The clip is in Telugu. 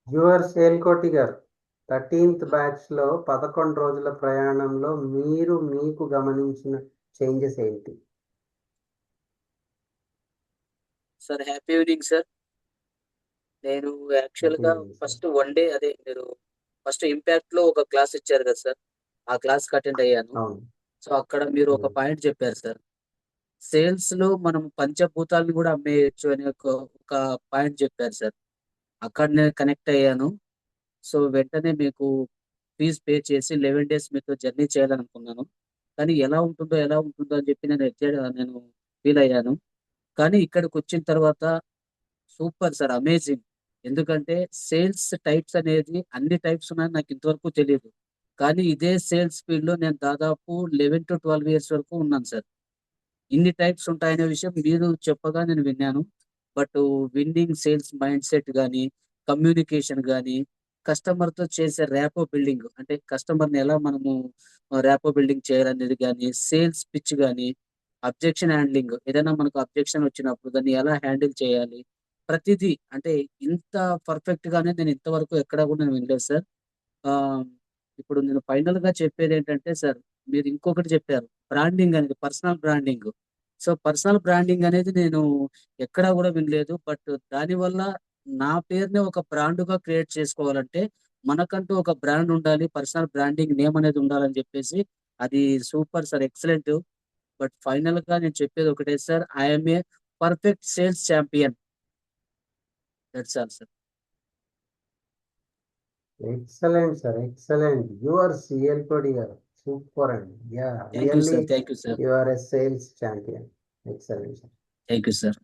యువర్ సేల్కోటి గారు 13th బ్యాచ్ లో 11 రోజుల ప్రయాణంలో మీరు మీకు గమనించిన చేంజెస్ ఏంటి? Sir happy evening sir. నేను హ్యాపీ యాక్చువల్గా evening sir. First one day అదే మీరు ఫస్ట్ ఇంపాక్ట్ లో ఒక క్లాస్ ఇచ్చారు కదా సార్. ఆ క్లాస్ కి అటెండ్ అయ్యాను. అవును. సో అక్కడ మీరు ఒక ఉమ్, పాయింట్ చెప్పారు సార్. సేల్స్ లో మనం పంచభూతాలను కూడా అమ్మేయచ్చు అనే ఒక పాయింట్ చెప్పారు సార్. అక్కడ నేను కనెక్ట్ అయ్యాను. సో వెంటనే మీకు ఫీజ్ పే చేసి 11 డేస్ మీతో జర్నీ చేయాలనుకున్నాను. కానీ ఎలా ఉంటుందో అని చెప్పి నేను ఫీల్ అయ్యాను. కానీ ఇక్కడికి వచ్చిన తర్వాత సూపర్ సార్, అమేజింగ్. ఎందుకంటే సేల్స్ టైప్స్ అనేది అన్ని టైప్స్ ఉన్నాయని నాకు ఇంతవరకు తెలియదు. కానీ ఇదే సేల్స్ ఫీల్డ్ లో నేను దాదాపు 11 to 12 years వరకు ఉన్నాను సార్. ఇన్ని టైప్స్ ఉంటాయనే విషయం మీరు చెప్పగా నేను విన్నాను. But winnowing sales mind set కానీ, కమ్యూనికేషన్ కానీ, కస్టమర్తో చేసే ర్యాపో బిల్డింగ్ అంటే కస్టమర్ని ఎలా మనము ర్యాపో బిల్డింగ్ చేయాలనేది కానీ, సేల్స్ పిచ్ కానీ, అబ్జెక్షన్ హ్యాండ్లింగ్ ఏదైనా మనకు అబ్జెక్షన్ వచ్చినప్పుడు దాన్ని ఎలా హ్యాండిల్ చేయాలి, ప్రతిదీ అంటే ఇంత పర్ఫెక్ట్ గానే నేను ఇంతవరకు ఎక్కడా కూడా నేను వినలేదు సార్. ఆ, ఇప్పుడు నేను ఫైనల్ గా చెప్పేది ఏంటంటే సార్, మీరు ఇంకొకటి చెప్పారు, బ్రాండింగ్ అనేది personal branding. So personal branding అనేది నేను ఎక్కడా కూడా వినలేదు. బట్ దానివల్ల నా పేరుని ఒక brand గా క్రియేట్ చేసుకోవాలంటే మనకంటూ ఒక బ్రాండ్ ఉండాలి, పర్సనల్ బ్రాండింగ్ నేమ్ అనేది ఉండాలని చెప్పేసి అది super sir, excellent. But final గా నేను చెప్పేది ఒకటే sir, I'm a perfect sales champion. That's all sir. Excellent sir, excellent. Your సిఎల్కోటి గారు సూపర్ అండి. Yeah, thank you really sir, thank you sir, you are a sales champion. Excellent sir. Thank you sir.